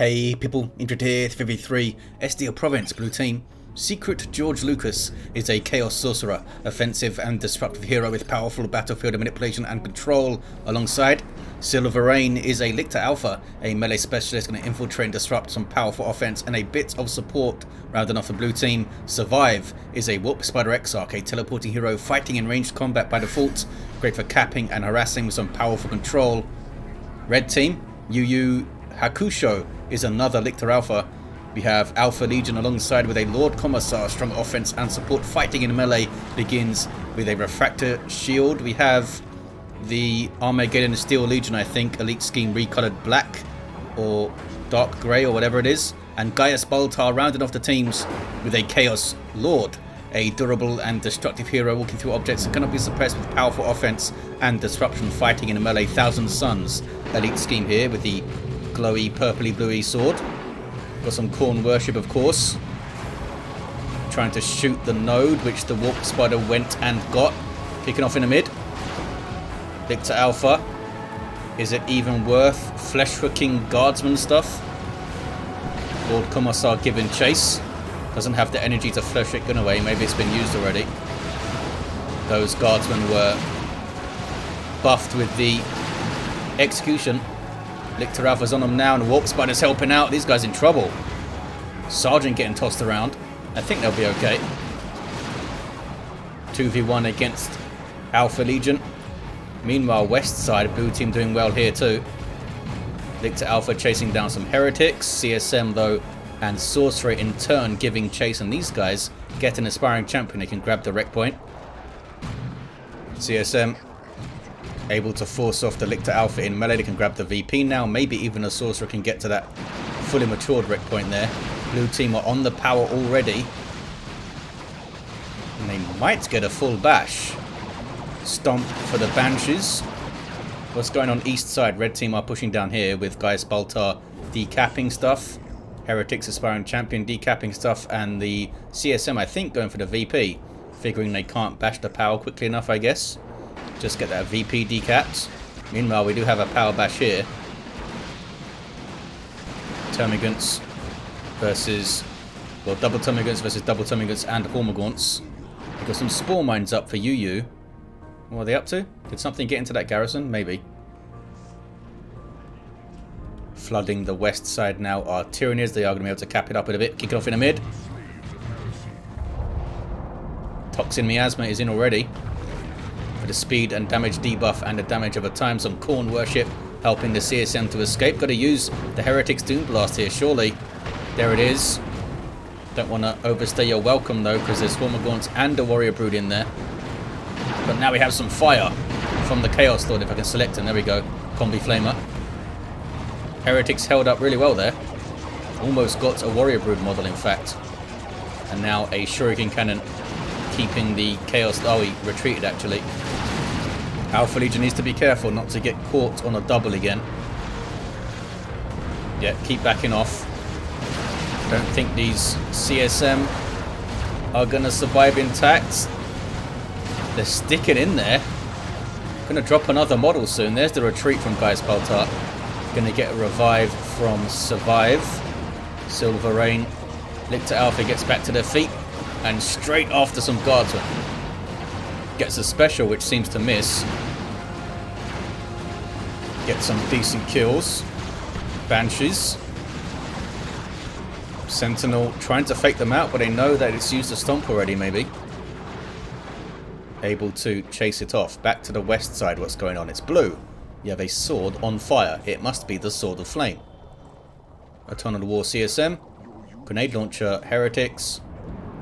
Hey people, Intrate here, 3v3, SDL Province, blue team. Secret George Lucas is a Chaos Sorcerer, offensive and disruptive hero with powerful battlefield manipulation and control. Alongside, Silvarein is a Lictor Alpha, a melee specialist going to infiltrate and disrupt some powerful offense and a bit of support. Rounding off the blue team, Survive is a Warp Spider Exarch, a teleporting hero fighting in ranged combat by default, great for capping and harassing with some powerful control. Red team, Yuyu Hakusho is another Lictor Alpha. We have AlphaLegion alongside with a Lord Commissar, strong offense and support fighting in melee, begins with a Refractor Shield. We have the Armageddon Steel Legion, I think, elite scheme recolored black or dark grey or whatever it is. And GaiusBaltar rounding off the teams with a Chaos Lord, a durable and destructive hero walking through objects that cannot be suppressed with powerful offense and disruption fighting in a melee. Thousand Suns elite scheme here with the glowy purpley bluey sword. Got some corn worship, of course. Trying to shoot the node, which the Warp Spider went and got. Kicking off in the mid. Lictor Alpha. Is it even worth flesh-hooking guardsman stuff? Lord Commissar giving chase. Doesn't have the energy to flesh it gun away. Maybe it's been used already. Those guardsmen were buffed with the execution. Lictor Alpha's on them now, and the Warp Spider's helping out. These guys in trouble. Sergeant getting tossed around. I think they'll be okay. 2v1 against AlphaLegion. Meanwhile, west side, blue team doing well here too. Lictor Alpha chasing down some heretics. CSM though, and Sorcerer in turn giving chase, and these guys get an aspiring champion. They can grab the wreck point. CSM able to force off the Lictor Alpha in melee. They can grab the VP now. Maybe even a Sorcerer can get to that fully matured wreck point there. Blue team are on the power already. And they might get a full bash. Stomp for the Banshees. What's going on east side? Red team are pushing down here with GaiusBaltar decapping stuff. Heretics aspiring champion decapping stuff. And the CSM, I think, going for the VP. Figuring they can't bash the power quickly enough, I guess. Just get that VP decapped. Meanwhile, we do have a power bash here. Termagants versus, well, double Termagants versus double Termagants and Hormagaunts. We've got some Spore Mines up for Yuyu. What are they up to? Did something get into that garrison? Maybe. Flooding the west side now are Tyranids. They are going to be able to cap it up in a bit. Kick it off in the mid. Toxin Miasma is in already. For the speed and damage debuff and the damage over time. Some corn worship helping the CSM to escape. Got to use the Heretics Doom Blast here, surely. There it is. Don't want to overstay your welcome though, because there's Hormagaunts and a Warrior Brood in there. But now we have some fire from the Chaos Lord, if I can select him. There we go. Combi Flamer. Heretics held up really well there. Almost got a Warrior Brood model, in fact. And now a Shuriken Cannon keeping the Chaos... Oh, he retreated, actually. AlphaLegion needs to be careful not to get caught on a double again. Yeah, keep backing off. Don't think these CSM are going to survive intact. They're sticking in there. Going to drop another model soon. There's the retreat from GaiusBaltar. Going to get a revive from Survive. Silvarein. Lictor Alpha gets back to their feet. And straight after some guardsmen. Gets a special which seems to miss. Get some decent kills. Banshees. Sentinel trying to fake them out, but they know that it's used to stomp already, maybe. Able to chase it off. Back to the west side, what's going on? It's blue. You have a sword on fire. It must be the Sword of Flame. A Ton of the War CSM. Grenade launcher, Heretics.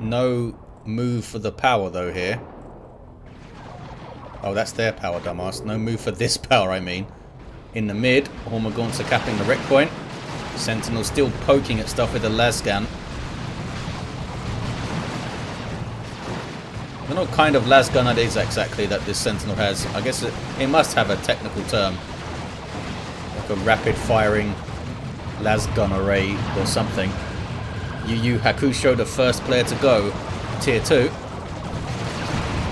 No move for the power though here. Oh, that's their power, dumbass. No move for this power, I mean. In the mid, Hormagaunts are capping the wreck point. Sentinel still poking at stuff with a lasgun. I don't know what kind of lasgun it is exactly that this Sentinel has. I guess it must have a technical term. Like a rapid firing lasgun array or something. Yuyu Hakusho, the first player to go. Tier 2.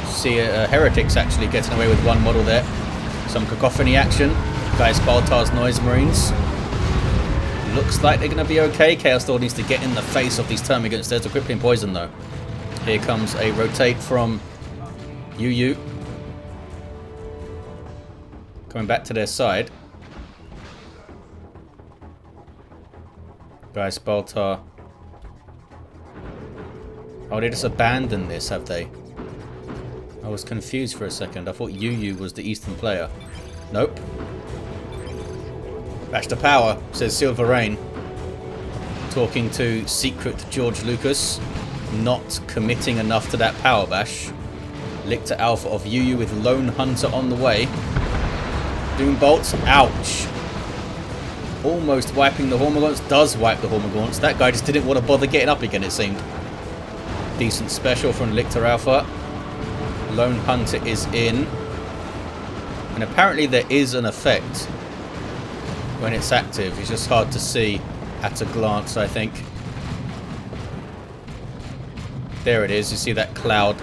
See Heretics actually getting away with one model there. Some cacophony action. GaiusBaltar's Noise Marines. Looks like they're going to be okay. Chaos Lord needs to get in the face of these Termagants. There's a crippling poison though. Here comes a rotate from Yuyu. Coming back to their side. GaiusBaltar. Oh, they just abandoned this, have they? I was confused for a second. I thought Yuyu was the Eastern player. Nope. Bash to power, says Silvarein. Talking to secret George Lucas. Not committing enough to that power bash. Lictor Alpha of Yuyu with Lone Hunter on the way. Doom bolts. Ouch. Almost wiping the Hormagaunts. Does wipe the Hormagaunts. That guy just didn't want to bother getting up again, it seemed. Decent special from Lictor Alpha. Lone Hunter is in. And apparently there is an effect when it's active. It's just hard to see at a glance, I think. There it is. You see that cloud.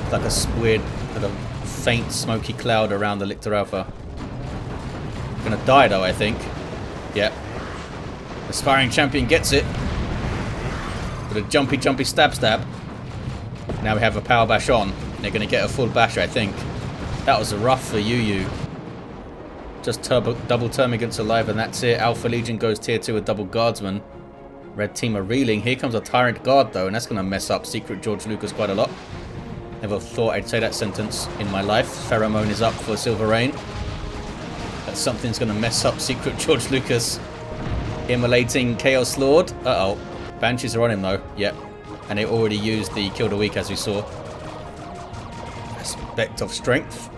Like a weird, like a faint smoky cloud around the Lictor Alpha. Gonna die though, I think. Yep. Aspiring champion gets it. With a jumpy stab. Now we have a power bash on. They're going to get a full bash, I think. That was rough for Yuyu. Just double Termagants alive and that's it. AlphaLegion goes tier 2 with double guardsmen. Red team are reeling. Here comes a Tyrant guard though, and that's going to mess up secret George Lucas quite a lot. Never thought I'd say that sentence in my life. Pheromone is up for Silvarein. That something's going to mess up secret George Lucas. Immolating Chaos Lord. Uh-oh. Banshees are on him though. Yep. And they already used the Kill the Weak as we saw. Aspect of Strength.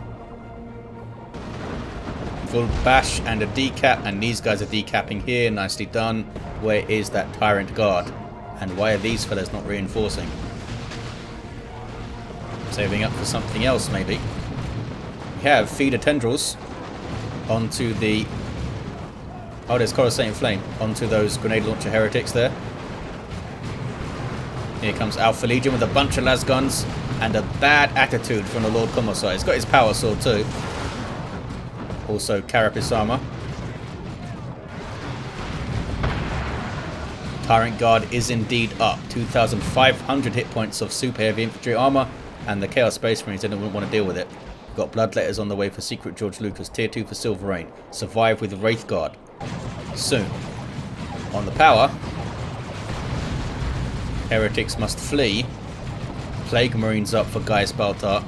Full bash and a decap, and these guys are decapping here. Nicely done. Where is that Tyrant guard? And why are these fellas not reinforcing? Saving up for something else, maybe. We have Feeder Tendrils onto the... Oh, there's Coruscant Flame. Onto those Grenade Launcher Heretics there. Here comes AlphaLegion with a bunch of las guns and a bad attitude from the Lord Commissar. He's got his power sword too. Also carapace armor. Tyrant guard is indeed up. 2,500 hit points of super heavy infantry armor, and the Chaos Space Marines didn't want to deal with it. We've got Bloodletters on the way for secret George Lucas. Tier 2 for Silvarein. Survive with Wraith Guard. Soon. On the power. Heretics must flee. Plague Marines up for GaiusBaltar.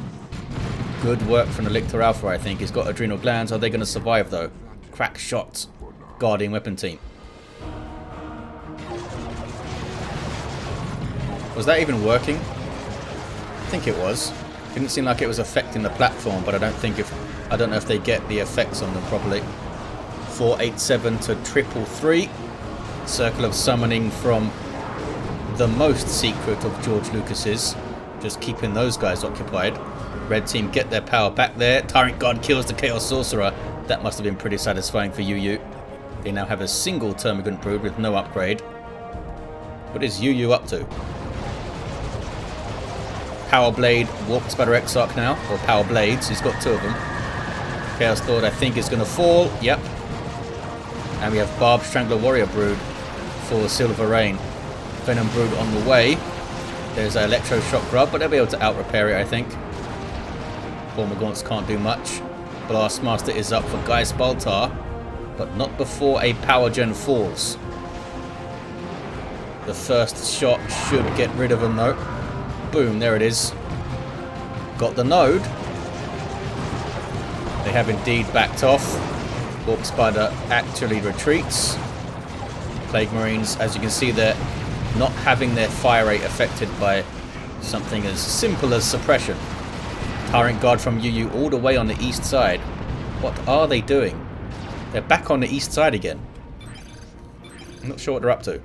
Good work from the Lictor Alpha, I think. He's got adrenal glands. Are they going to survive, though? Crack shots. Guardian weapon team. Was that even working? I think it was. Didn't seem like it was affecting the platform, but I don't know if they get the effects on them properly. 487 to 333. Circle of Summoning from the most secret of George Lucas's. Just keeping those guys occupied. Red team get their power back there. Tyrant Guard kills the Chaos Sorcerer. That must have been pretty satisfying for Yuyu. They now have a single Termagant Brood with no upgrade. What is Yuyu up to? Power Blade Warp Spider Exarch now. Or Power Blades. He's got two of them. Chaos Lord I think is going to fall. Yep. And we have Barb Strangler Warrior Brood for Silvarein. Venom Brood on the way. There's an Electroshock Grub, but they'll be able to out-repair it, I think. Hormagaunts can't do much. Blastmaster is up for GaiusBaltar, but not before a Power Gen falls. The first shot should get rid of them, though. Boom, there it is. Got the node. They have indeed backed off. Warp Spider actually retreats. Plague Marines, as you can see, they're not having their fire rate affected by something as simple as suppression. Tyrant Guard from Yuyu all the way on the east side. What are they doing? They're back on the east side again. I'm not sure what they're up to.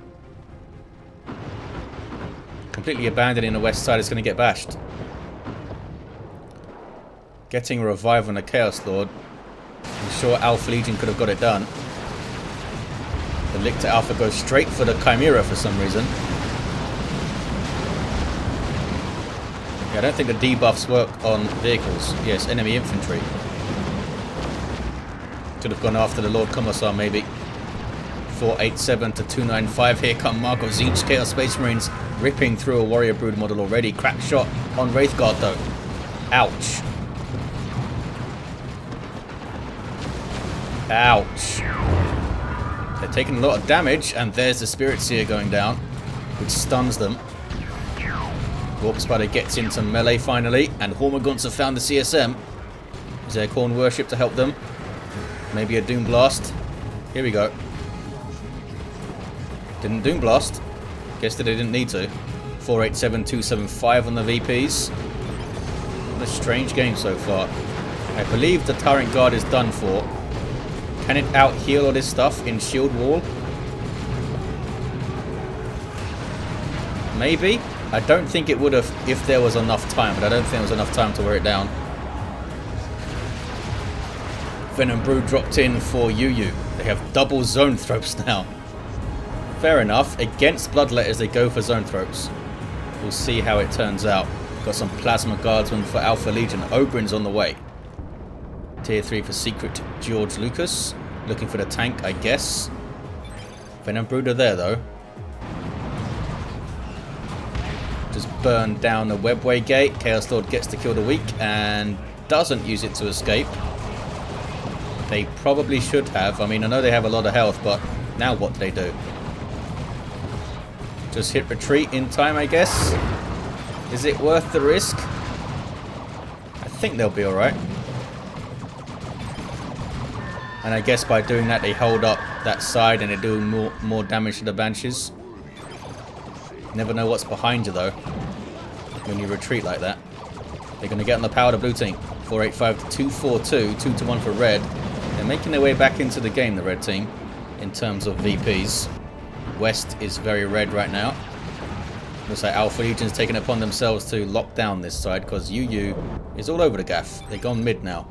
Completely abandoning the west side is going to get bashed. Getting a revive on the Chaos Lord. I'm sure AlphaLegion could have got it done. The Lictor Alpha goes straight for the Chimera for some reason. Yeah, I don't think the debuffs work on vehicles. Yes, enemy infantry. Should have gone after the Lord Commissar maybe. 487 to 295. Here come Marco Zeech. Chaos Space Marines ripping through a Warrior Brood model already. Crack shot on Wraithguard though. Ouch. Ouch. They're taking a lot of damage, and there's the Spirit Seer going down, which stuns them. Warp Spider gets into melee finally, and Hormagaunts have found the CSM. Is there Khorne Worship to help them? Maybe a Doom Blast. Here we go. Didn't Doom Blast. Guess that they didn't need to. 487, 275 on the VPs. What a strange game so far. I believe the Tyrant Guard is done for. Can it out-heal all this stuff in Shield Wall? Maybe. I don't think it would have if there was enough time, but I don't think there was enough time to wear it down. Venom Brood dropped in for Yuyu. They have double Zoanthropes now. Fair enough. Against Bloodletters, they go for Zoanthropes. We'll see how it turns out. Got some Plasma Guardsmen for AlphaLegion. Ogren's on the way. Tier 3 for Secret George Lucas. Looking for the tank, I guess. Venom Brood are there, though. Just burn down the Webway Gate. Chaos Lord gets to kill the weak and doesn't use it to escape. They probably should have. I mean, I know they have a lot of health, but now what do they do? Just hit retreat in time, I guess. Is it worth the risk? I think they'll be alright. And I guess by doing that, they hold up that side and they do more damage to the Banshees. Never know what's behind you, though, when you retreat like that. They're going to get on the power of the blue team. 485 to 242, 2 to 1 for red. They're making their way back into the game, the red team, in terms of VPs. West is very red right now. Looks like AlphaLegion's taken it upon themselves to lock down this side because Yuyu is all over the gaff. They've gone mid now.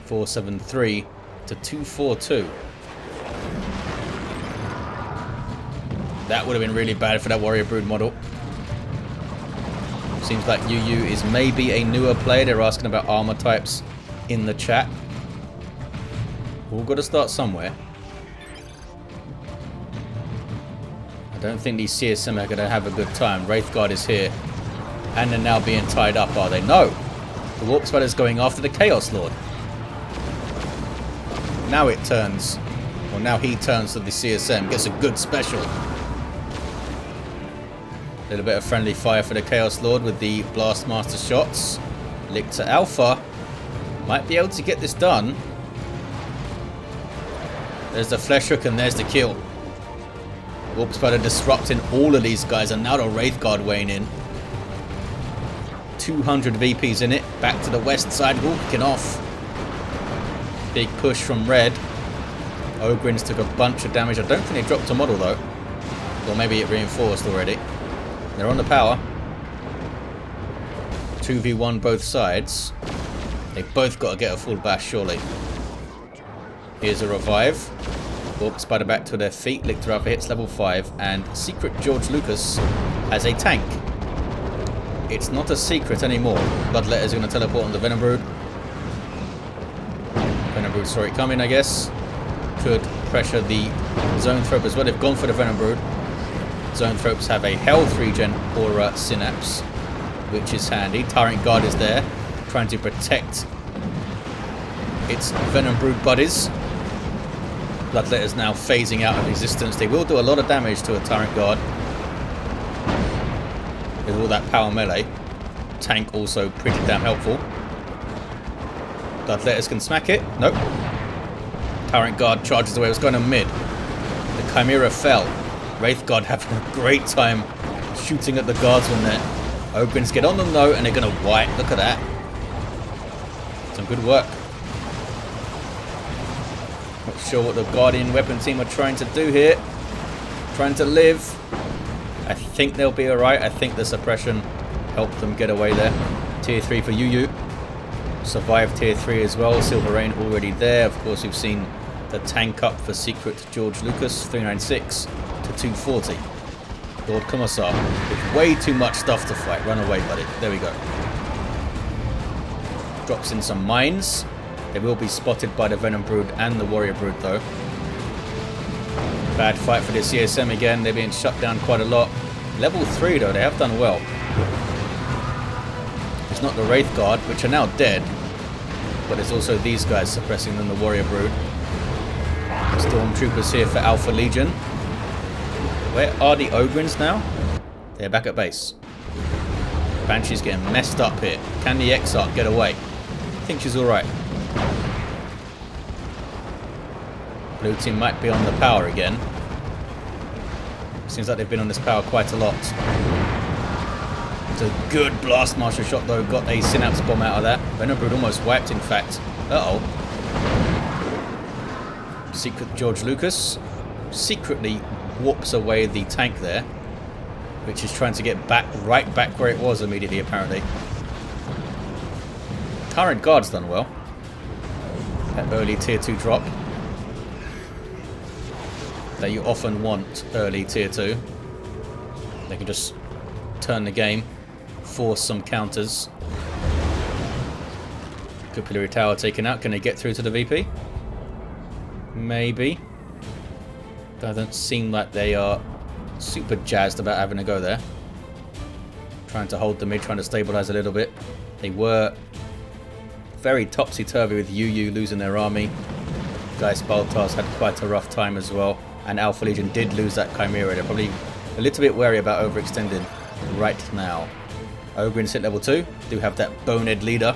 473 to 242. That would have been really bad for that Warrior Brood model. Seems like Yuyu is maybe a newer player. They're asking about armor types in the chat. We've got to start somewhere. I don't think these CSM are going to have a good time. Wraithguard is here. And they're now being tied up, are they? No! The Warp Spider's going after the Chaos Lord. Now it turns. Well, now he turns to the CSM. Gets a good special. A little bit of friendly fire for the Chaos Lord with the Blastmaster shots. Lictor Alpha might be able to get this done. There's the Flesh Hook and there's the kill. Warp Spider disrupting all of these guys, and now the Wraithguard weighing in. 200 VPs in it. Back to the west side, walking off. Big push from red. Ogryns took a bunch of damage. I don't think they dropped a model though. Or maybe it reinforced already. They're on the power. 2v1 both sides. They both got to get a full bash surely. Here's a revive. Warp Spider back to their feet. Lictor Alpha hits level 5. And Secret George Lucas has a tank. It's not a secret anymore. Bloodletter's going to teleport on the Venom Brood. Venom Brood saw it coming, I guess. Could pressure the Zoanthrope as well. They've gone for the Venom Brood. Zoanthropes have a Health Regen Aura Synapse, which is handy. Tyrant Guard is there, trying to protect its Venom Brood buddies. Bloodletter's now phasing out of existence. They will do a lot of damage to a Tyrant Guard with all that power melee. Tank also pretty damn helpful. Bloodletters can smack it. Nope. Tyrant Guard charges away. It was going on mid. The Chimera fell. Wraithguard having a great time shooting at the guardsmen there. Ogryns get on them though, and they're going to wipe. Look at that. Some good work. Not sure what the Guardian weapon team are trying to do here. Trying to live. I think they'll be alright. I think the suppression helped them get away there. Tier 3 for Yuyu. Survived Tier 3 as well. Silvarein already there. Of course, we've seen the tank up for Secret George Lucas. 396 to 240. Lord Commissar with way too much stuff to fight. Run away, buddy. There we go. Drops in some mines. They will be spotted by the Venom Brood and the Warrior Brood though. Bad fight for the CSM again. They're being shut down quite a lot. Level 3 though, they have done well. It's not the Wraith Guard, which are now dead. But there's also these guys suppressing them, the Warrior Brood. Stormtroopers here for AlphaLegion. Where are the Ogrins now? They're back at base. Banshee's getting messed up here. Can the Exarch get away? I think she's alright. Blue team might be on the power again. Seems like they've been on this power quite a lot. It's a good blast marshal shot though. Got a synapse bomb out of that. Venom Brood almost wiped in fact. Uh-oh. Secret George Lucas secretly warps away the tank there, which is trying to get back right back where it was immediately apparently. Current Guard's done well. That early tier 2 drop that you often want early tier 2. They can just turn the game, force some counters. Capillary Tower taken out. Can they get through to the VP? Maybe. Doesn't seem like they are super jazzed about having to go there. Trying to hold the mid, trying to stabilize a little bit. They were very topsy-turvy with Yuyu losing their army. GaiusBaltar's had quite a rough time as well. And AlphaLegion did lose that Chimera. They're probably a little bit wary about overextending right now. Ogrins hit level 2. Do have that bonehead leader.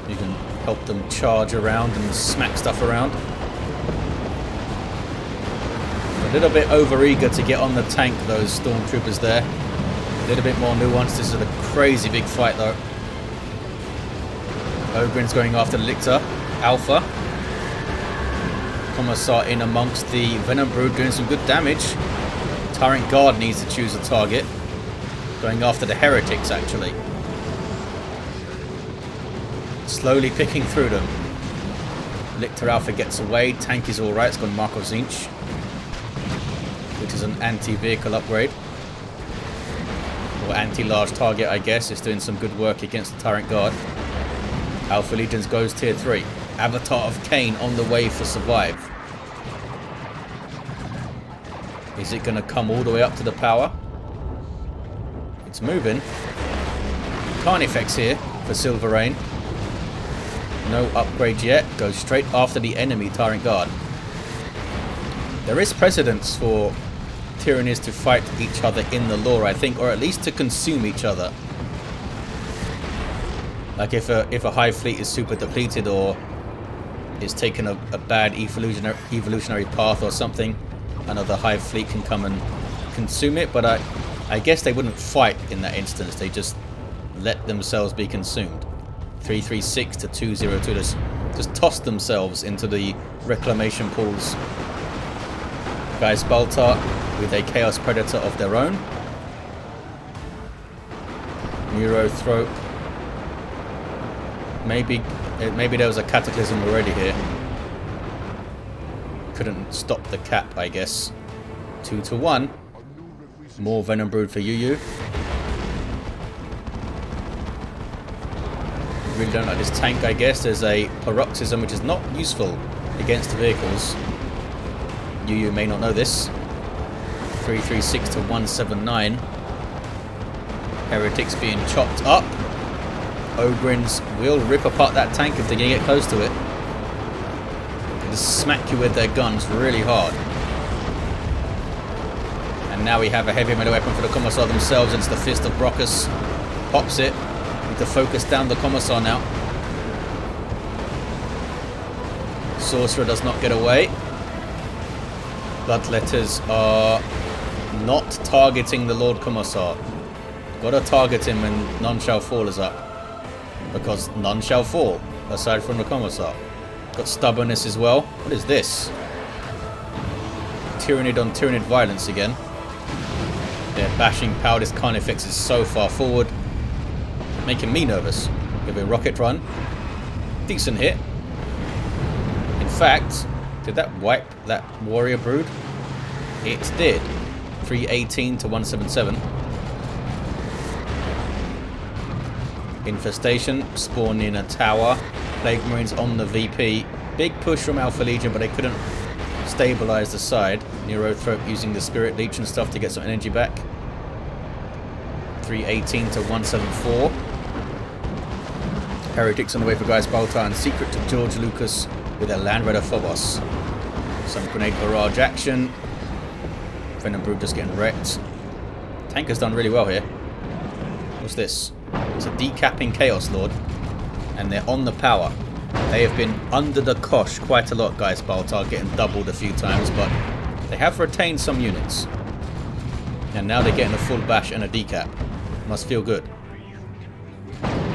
You can help them charge around and smack stuff around. A little bit over-eager to get on the tank, those stormtroopers there. A little bit more nuanced. This is a crazy big fight though. Ogrins going after the Lictor. Alpha. Commissar in amongst the Venom Brood doing some good damage. Tyrant Guard needs to choose a target. Going after the Heretics actually. Slowly picking through them. Lictor Alpha gets away. Tank is alright. It's got Markov Zinch, which is an anti-vehicle upgrade. Or anti-large target, I guess. It's doing some good work against the Tyrant Guard. AlphaLegions goes tier 3. Avatar of Cain on the way for survive. Is it going to come all the way up to the power? It's moving. Carnifex here for Silvarein. No upgrade yet. Goes straight after the enemy Tyrant Guard. There is precedence for Tyranids to fight each other in the lore, I think, or at least to consume each other. Like if a hive fleet is super depleted or is taking a bad evolutionary path or something, another hive fleet can come and consume it. But I guess they wouldn't fight in that instance. They just let themselves be consumed. 336 to 202. Just toss themselves into the reclamation pools. GaiusBaltar with a Chaos Predator of their own. Neurothrope. Maybe there was a Cataclysm already here. Couldn't stop the cap, I guess. 2 to 1. More Venom Brood for Yuyu. Really don't like this tank, I guess. There's a Paroxysm, which is not useful against vehicles. Yuyu may not know this. 336 to 179. Heretics being chopped up. Ogrins will rip apart that tank if they can get close to it. They just smack you with their guns really hard. And now we have a heavy melee weapon for the Commissar themselves. It's the Fist of Brockus. Pops it. Need to focus down the Commissar now. Sorcerer does not get away. Bloodletters are not targeting the Lord Commissar. Gotta target him when none shall fall is up. Because none shall fall, aside from the Commissar. Got stubbornness as well. What is this? Tyranid on Tyranid violence again. They're bashing power. This Carnifex is so far forward. Making me nervous. Give it a rocket run. Decent hit. In fact, did that wipe that Warrior Brood? It did. 318 to 177. Infestation, spawn in a tower. Plague Marines on the VP. Big push from AlphaLegion, but they couldn't stabilize the side. Neurothrope using the Spirit Leech and stuff to get some energy back. 318 to 174. Heretics on the way for GaiusBaltar and Secret to George Lucas with a Land Raider Phobos. Some grenade barrage action. Venom Brood just getting wrecked. Tank has done really well here. What's this? It's a decapping Chaos Lord. And they're on the power. They have been under the cosh quite a lot, GaiusBaltar, getting doubled a few times, but they have retained some units. And now they're getting a full bash and a decap. Must feel good.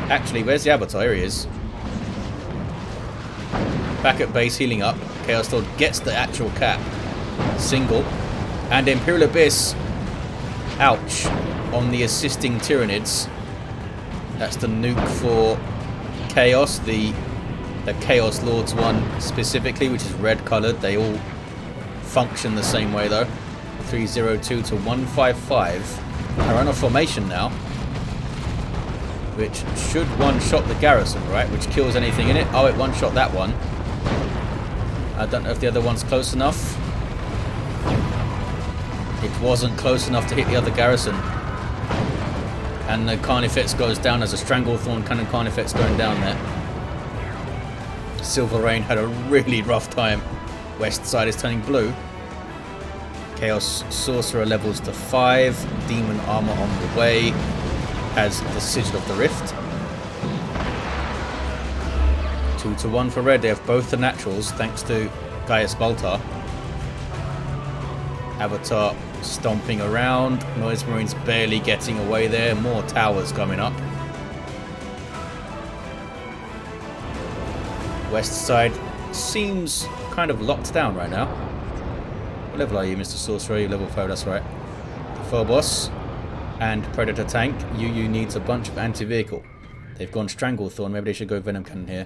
Actually, where's the Avatar? Here he is. Back at base, healing up. Chaos Lord gets the actual cap. Single. And Imperial Abyss. Ouch. On the assisting Tyranids. That's the nuke for Chaos. The Chaos Lords one specifically, which is red coloured. They all function the same way though. 302 to 155. Are on a formation now, which should one-shot the garrison, right? Which kills anything in it. Oh, it one-shot that one. I don't know if the other one's close enough. It wasn't close enough to hit the other garrison. And the Carnifex goes down as a Stranglethorn Cannon Carnifex going down there. Silvarein had a really rough time. West side is turning blue. Chaos Sorcerer levels to 5. Demon Armor on the way. Has the Sigil of the Rift. 2 to 1 for red. They have both the naturals thanks to GaiusBaltar. Avatar stomping around. Noise Marines barely getting away there. More towers coming up. West side seems kind of locked down right now. What level are you, Mr. Sorcerer? You're level 5, that's right. Phobos and Predator tank. Yuyu needs a bunch of anti-vehicle. They've gone Stranglethorn. Maybe they should go Venom Cannon here.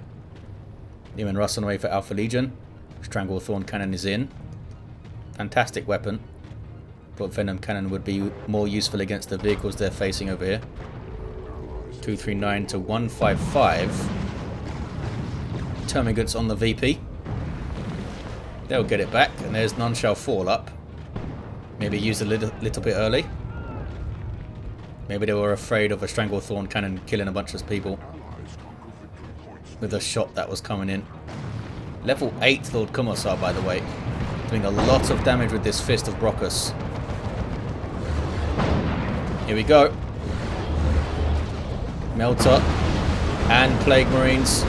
Demon Russ on the way for AlphaLegion. Stranglethorn Cannon is in. Fantastic weapon. But Venom Cannon would be more useful against the vehicles they're facing over here. 239 to 155. Termagants on the VP. They'll get it back, and there's None Shall Fall up. Maybe used a little bit early. Maybe they were afraid of a Stranglethorn Cannon killing a bunch of people with a shot that was coming in. Level 8 Lord Commissar, by the way. Doing a lot of damage with this Fist of Brockus. Here we go. Melter and Plague Marines.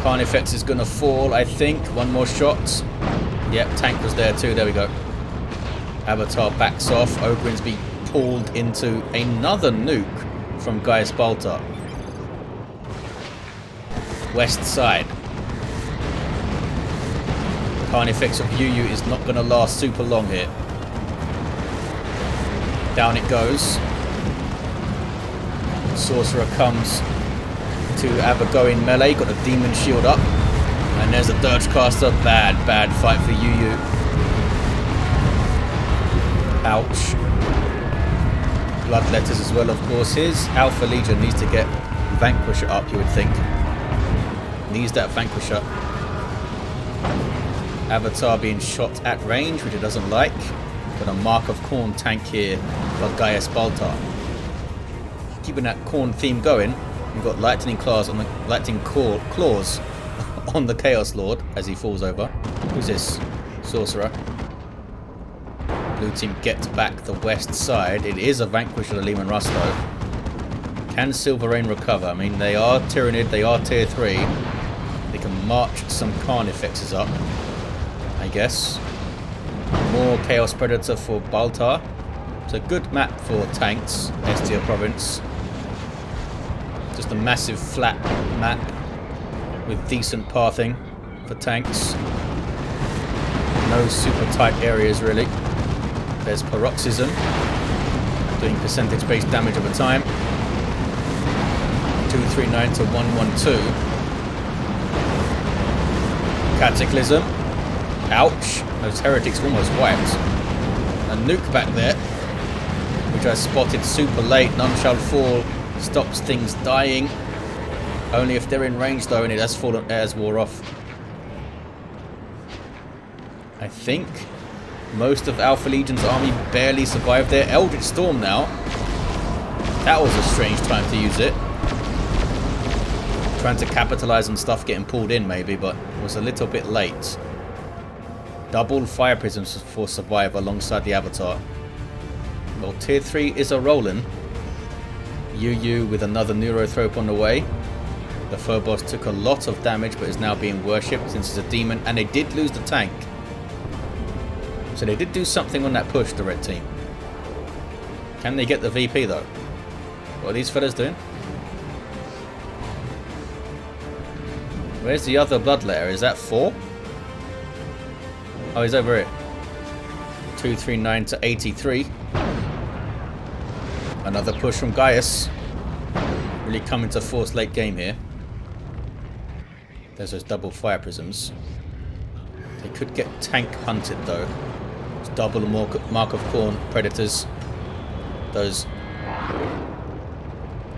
Carnifex is going to fall, I think. One more shot. Yep, tank was there too. There we go. Avatar backs off. Ogryns be pulled into another nuke from GaiusBaltar. West side. Carnifex of Yuyu is not going to last super long here. Down it goes. Sorcerer comes to have a go in melee. Got a demon shield up. And there's a Dirge Caster. Bad fight for Yuyu. Ouch. Bloodletters as well, of course. His AlphaLegion needs to get Vanquisher up, you would think. Needs that Vanquisher. Avatar being shot at range, which it doesn't like. Got a Mark of Khorne tank here for GaiusBaltar. Keeping that Khorne theme going. We've got lightning claws on the Chaos Lord as he falls over. Who's this? Sorcerer. Blue team gets back the west side. It is a Vanquisher of the Leman Russ though. Can Silvarein recover? I mean, they are Tyranid, they are tier 3. They can march some Carnifexes up, I guess. More Chaos Predator for Baltar. It's a good map for tanks, Estia Province. Just a massive flat map with decent pathing for tanks. No super tight areas really. There's Paroxysm doing percentage based damage over time. 239 to 112. Cataclysm. Ouch. Those heretics almost wiped. A nuke back there, which I spotted super late. None Shall Fall Stops things dying. Only if they're in range though, and it has wore off. I think most of AlphaLegion's army barely survived their Eldritch Storm now. That was a strange time to use it. Trying to capitalize on stuff getting pulled in maybe, but it was a little bit late. Double fire prisms for survive alongside the Avatar. Well, tier 3 is a rolling. Yuyu with another Neurothrope on the way. The Phobos took a lot of damage but is now being worshipped since it's a demon, and they did lose the tank. So they did do something on that push, the red team. Can they get the VP though? What are these fellas doing? Where's the other Bloodletter? Is that 4? Oh, he's over here. 239 to 83. Another push from Gaius. Really coming to force late game here. There's those double fire prisms. They could get tank hunted though. It's double mark of Khorne predators. Those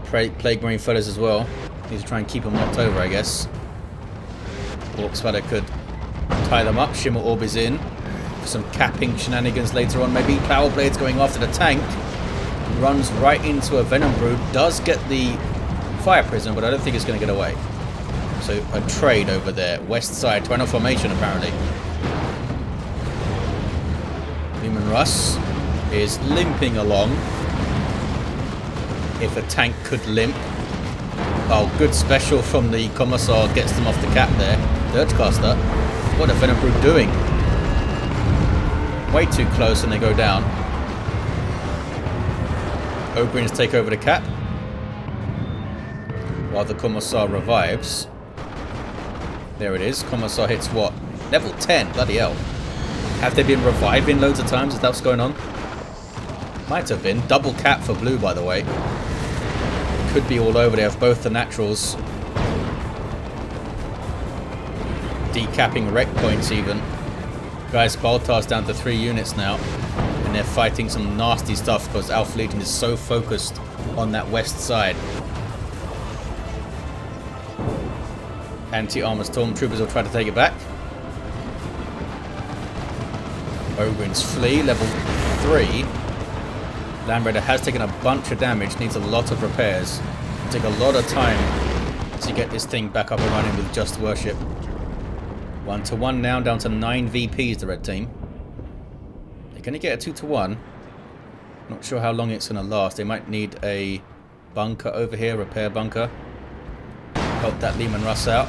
plague marine fellas as well. Need to try and keep them knocked over, I guess. Warp Spider could tie them up. Shimmer Orb is in. Some capping shenanigans later on. Maybe Power Blade's going after the tank. Runs right into a Venom Brood. Does get the Fire Prism, but I don't think it's going to get away. So a trade over there. West side. Tyranid formation apparently. Human Russ is limping along. If a tank could limp. Oh, good special from the Commissar. Gets them off the cap there. Dirgecaster. What are Venom Brood doing? Way too close and they go down. Ogryns take over the cap. While the Commissar revives. There it is. Commissar hits what? Level 10. Bloody hell. Have they been reviving loads of times? Is that what's going on? Might have been. Double cap for blue, by the way. Could be all over. They have both the naturals. Decapping wreck points even. GaiusBaltar's down to 3 units now. And they're fighting some nasty stuff because AlphaLegion is so focused on that west side. Anti-armor stormtroopers will try to take it back. Ogryns flee, level 3. Land Raider has taken a bunch of damage, needs a lot of repairs. It'll take a lot of time to get this thing back up and running with just worship. 1-to-1 now, down to 9 VPs, the red team. They're going to get a 2-to-1. Not sure how long it's going to last. They might need a bunker over here, repair bunker. Help that Leman Russ out.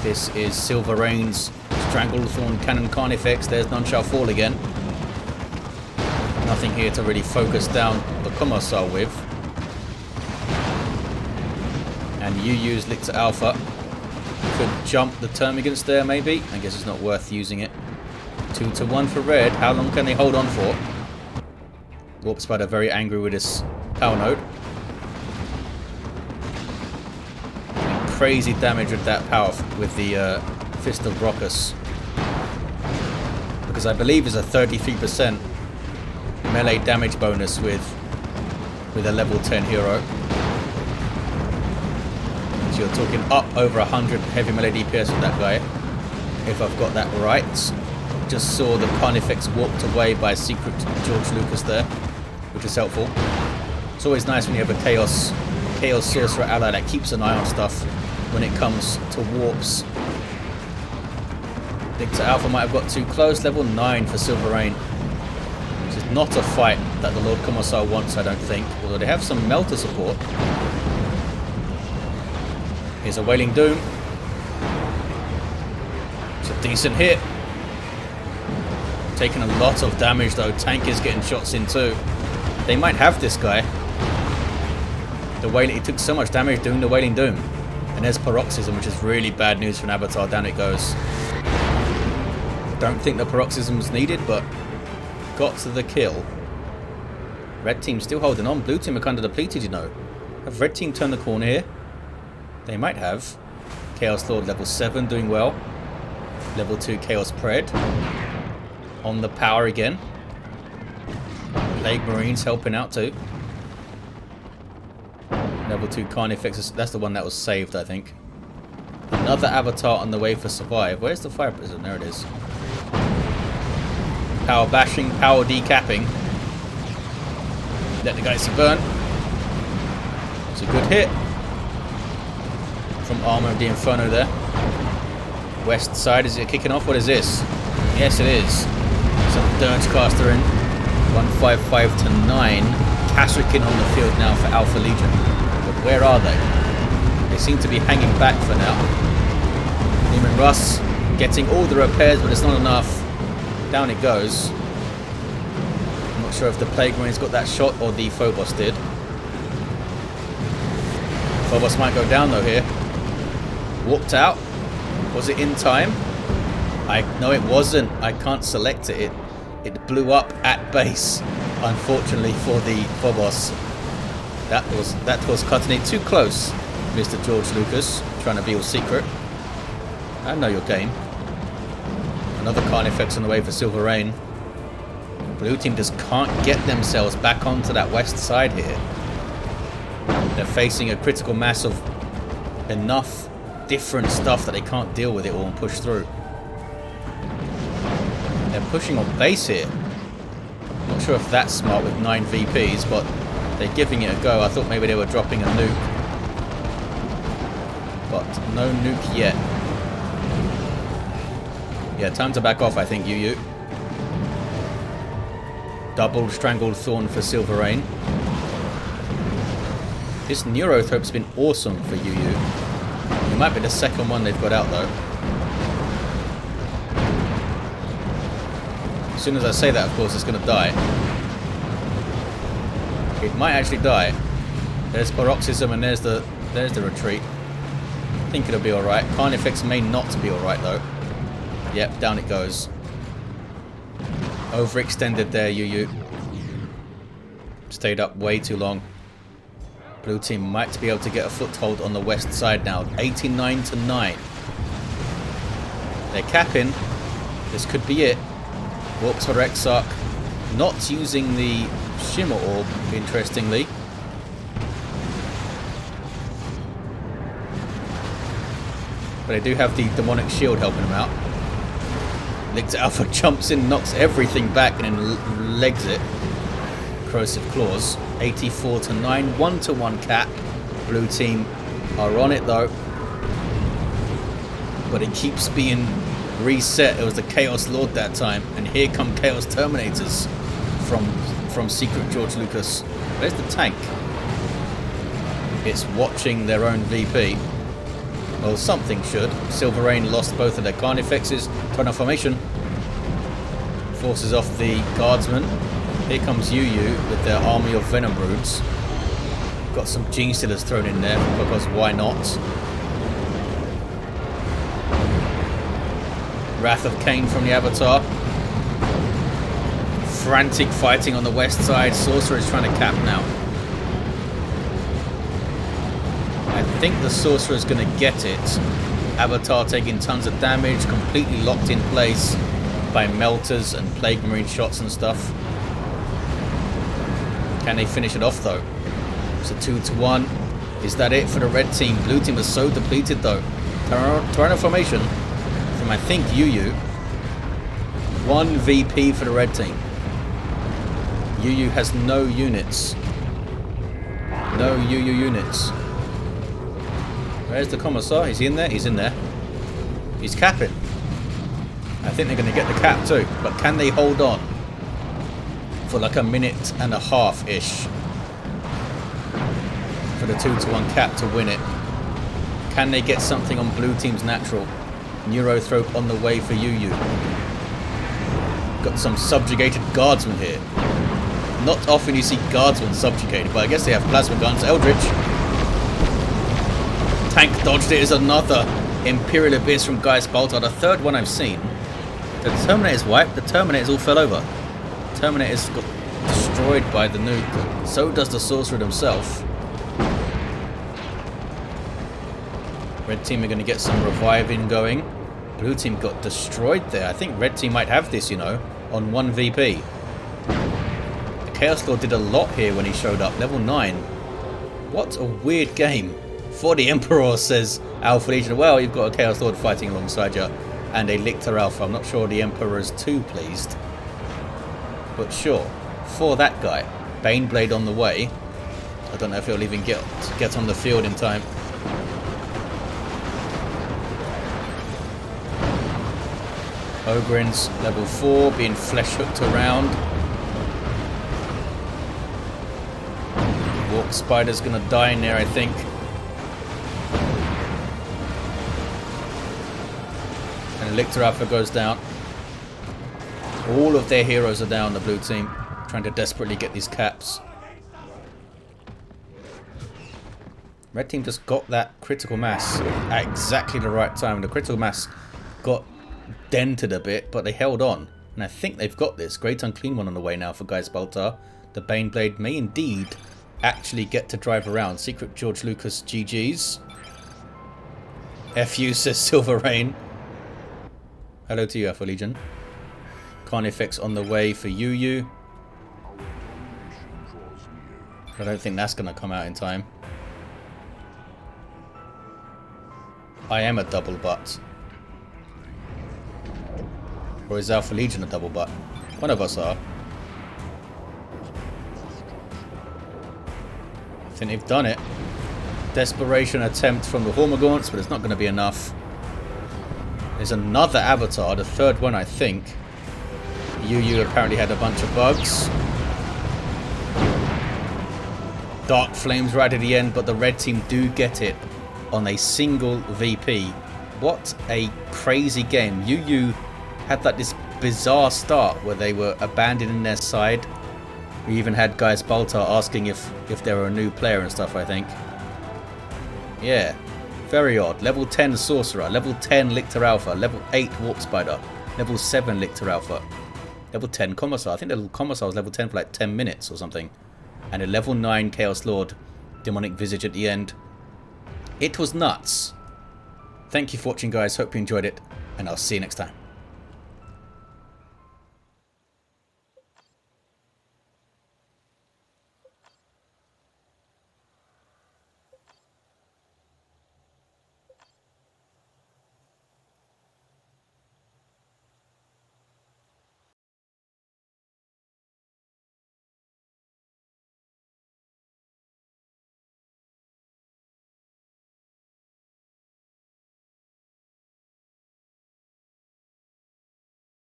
This is Silvarein's Stranglethorn Cannon Carnifex. There's None Shall Fall again. Nothing here to really focus down the Commissar with. And Yuyu's Lictor Alpha. Could jump the Termagants there maybe. I guess it's not worth using it. 2-to-1 for red. How long can they hold on for? Warp Spider very angry with this power node. And crazy damage with that power with the Fist of Brockus. Because I believe it's a 33% melee damage bonus with a level 10 hero. So you're talking up over 100 heavy melee DPS with that guy. If I've got that right. Just saw the Carnifex walked away by secret George Lucas there, which is helpful. It's always nice when you have a Chaos Sorcerer ally that keeps an eye on stuff when it comes to warps. Lictor Alpha might have got too close. Level 9 for Silvarein. This is not a fight that the Lord Commissar wants, I don't think. Although they have some Melter support. Here's a Wailing Doom. It's a decent hit. Taking a lot of damage though. Tank is getting shots in too. They might have this guy. He took so much damage doing the Wailing Doom. And there's Paroxysm, which is really bad news for an Avatar. Down it goes. Don't think the Paroxysm's needed, but got to the kill. Red team still holding on. Blue team are kind of depleted, you know. Have red team turned the corner here? They might have. Chaos Lord level 7 doing well. Level 2 Chaos Pred. On the power again. Plague Marines helping out too. Level 2 Carnifex, that's the one that was saved, I think. Another avatar on the way for survive. Where's the fire prison? There it is. Power bashing, power decapping. Let the guys burn. It's a good hit. From Armor of the Inferno there. West side, is it kicking off? What is this? Yes, it is. Some Dirge Caster in. 155 to 9. Kasrikin on the field now for AlphaLegion. But where are they? They seem to be hanging back for now. Neiman Russ getting all the repairs, but it's not enough. Down it goes. I'm not sure if the Plague Marine's got that shot or the Phobos did. Phobos might go down though here. Walked out. Was it in time? No, it wasn't. I can't select it. It blew up at base, unfortunately for the Phobos. That was cutting it too close, Mr. George Lucas, trying to be all secret. I know your game. Another Carnifex on the way for Silvarein. Blue team just can't get themselves back onto that west side here. They're facing a critical mass of enough different stuff that they can't deal with it all and push through. They're pushing on base here. Not sure if that's smart with 9 VPs, but they're giving it a go. I thought maybe they were dropping a nuke. But no nuke yet. Yeah, time to back off, I think, Yuyu. Double Strangled Thorn for Silvarein. This Neurothrope's been awesome for Yuyu. It might be the second one they've got out, though. As soon as I say that, of course, it's going to die. It might actually die. There's Paroxysm and there's the retreat. I think it'll be alright. Carnifex may not be alright, though. Yep, down it goes. Overextended there, Yuyu. Stayed up way too long. Blue team might be able to get a foothold on the west side now. 89 to 9. They're capping. This could be it. Warps for Exarch. Not using the Shimmer Orb, interestingly. But they do have the Demonic Shield helping them out. Lictor Alpha jumps in, knocks everything back, and then legs it. Corrosive Claws. 84 to 9. 1-to-1 cap. Blue team are on it though. But it keeps being reset. It was the Chaos Lord that time. And here come Chaos Terminators from Secret George Lucas. Where's the tank? It's watching their own VP. Well, something should. Silvarein lost both of their Carnifexes. Turn off formation. Forces off the Guardsmen. Here comes Yuyu with their army of Venom Broods. Got some Gene Stealers thrown in there because why not? Wrath of Cain from the Avatar. Frantic fighting on the west side. Sorcerer is trying to cap now. I think the Sorcerer is going to get it. Avatar taking tons of damage, completely locked in place by melters and Plague Marine shots and stuff. Can they finish it off though? It's a 2-to-1. Is that it for the red team? Blue team is so depleted though. Tyranno formation from I think Yuyu. 1 VP for the red team. Yuyu has no units. No Yuyu units. Where's the Commissar? Is he in there? He's in there. He's capping. I think they're going to get the cap too. But can they hold on for like a minute and a half-ish for the 2-to-1 cap to win it? Can they get something on blue team's natural? Neurothrope on the way for Yuyu. Got some subjugated guardsmen here. Not often you see guardsmen subjugated, but I guess they have plasma guns. Eldritch. Tank dodged it. Is another Imperial Abyss from GaiusBaltar. The third one I've seen. The Terminator's wiped. The Terminators all fell over. Terminator's got destroyed by the nuke. So does the Sorcerer himself. Red team are going to get some reviving going. Blue team got destroyed there. I think red team might have this, you know, on 1 VP. The Chaos Lord did a lot here when he showed up. Level 9. What a weird game. For the Emperor, says AlphaLegion. Well, you've got a Chaos Lord fighting alongside you and a Lictor Alpha. I'm not sure the Emperor's too pleased. But sure, for that guy, Baneblade on the way. I don't know if he'll even get on the field in time. Ogrins, level 4, being flesh hooked around. Warp Spider's gonna die in there, I think. And Lictor Alpha goes down. All of their heroes are down, the blue team, trying to desperately get these caps. Red team just got that critical mass at exactly the right time. The critical mass got dented a bit, but they held on. And I think they've got this. Great Unclean One on the way now for GaiusBaltar. The Baneblade may indeed actually get to drive around. Secret George Lucas GG's. FU, says Silvarein. Hello to you, AlphaLegion. Carnifex on the way for Yuyu. I don't think that's going to come out in time. I am a double butt. Or is AlphaLegion a double butt? One of us are. I think they've done it. Desperation attempt from the Hormagaunts, but it's not going to be enough. There's another avatar, the third one I think. Yuyu apparently had a bunch of bugs. Dark Flames right at the end, but the red team do get it on a single VP. What a crazy game. Yuyu had this bizarre start where they were abandoning their side. We even had GaiusBaltar asking if they were a new player and stuff, I think. Yeah, very odd. Level 10 Sorcerer, level 10 Lictor Alpha, level 8 Warp Spider, level 7 Lictor Alpha, level 10 Commissar. I think the Commissar was level 10 for like 10 minutes or something. And a level 9 Chaos Lord, Demonic Visage at the end. It was nuts. Thank you for watching, guys. Hope you enjoyed it, and I'll see you next time.